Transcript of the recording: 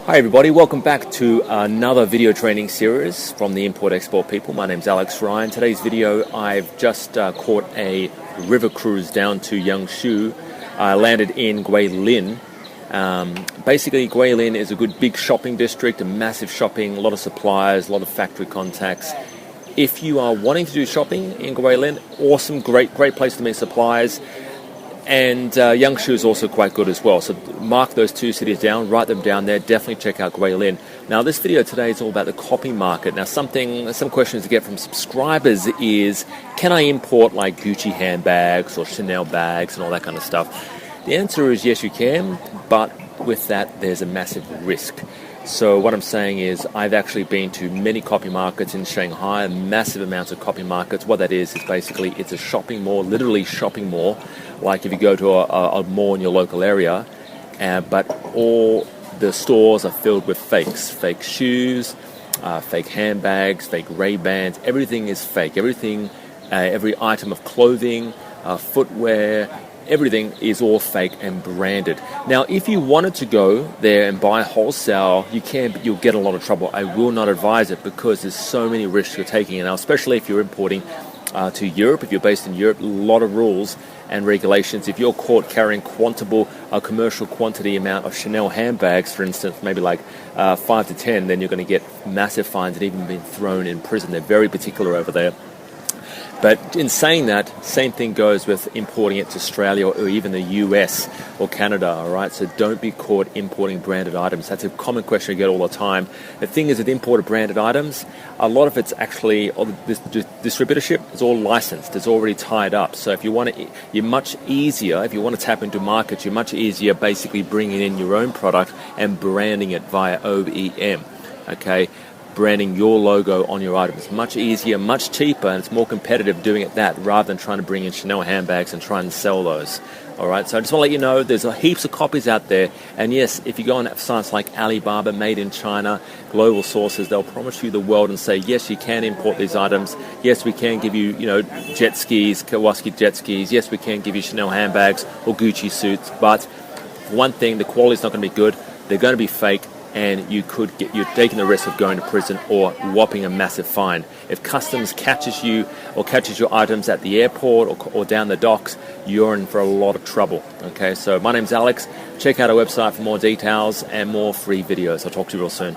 Hi everybody, welcome back to another video training series from the Import-Export people. My name's Alex Ryan. Today's video, I've just caught a river cruise down to Yangshu. I landed in Guilin. Basically, Guilin is a good big shopping district, a massive shopping, a lot of suppliers, a lot of factory contacts. If you are wanting to do shopping in Guilin, awesome, great place to meet suppliers. And Yangshu is also quite good as well. So mark those two cities down, write them down there. Definitely check out Guilin. Now, this video today is all about the copy market. Now, some questions to get from subscribers is, can I import like Gucci handbags or Chanel bags and all that kind of stuff? The answer is yes, you can, but with that, there's a massive risk. So what I'm saying is I've actually been to many copy markets in Shanghai, massive amounts of copy markets. What that is basically it's a shopping mall, literally shopping mall, like if you go to a mall in your local area, but all the stores are filled with fakes, fake shoes, fake handbags, fake Ray-Bans. Everything is fake. Everything, every item of clothing, footwear, everything is all fake and branded. Now, if you wanted to go there and buy wholesale, you can, but you'll get a lot of trouble. I will not advise it because there's so many risks you're taking. Now, especially if you're importing to Europe, if you're based in Europe, a lot of rules and regulations. If you're caught carrying a commercial quantity amount of Chanel handbags, for instance, maybe like 5 to 10, then you're going to get massive fines and even being thrown in prison. They're very particular over there. But in saying that, same thing goes with importing it to Australia or even the US or Canada, all right? So don't be caught importing branded items. That's a common question I get all the time. The thing is with imported branded items, a lot of it's actually, this distributorship is all licensed. It's already tied up. So if you want to, you're much easier, if you want to tap into markets, you're much easier basically bringing in your own product and branding it via OEM, okay? Branding your logo on your item. It's much easier, much cheaper, and it's more competitive doing it that rather than trying to bring in Chanel handbags and try and sell those. All right, so I just want to let you know there's heaps of copies out there. And yes, if you go on sites like Alibaba, made in China, global sources, they'll promise you the world and say, yes, you can import these items. Yes, we can give you, jet skis, Kawasaki jet skis. Yes, we can give you Chanel handbags or Gucci suits. But one thing, the quality's not going to be good. They're going to be fake. And you're taking the risk of going to prison or whopping a massive fine. If customs catches you or catches your items at the airport or down the docks, you're in for a lot of trouble. Okay, so my name's Alex. Check out our website for more details and more free videos. I'll talk to you real soon.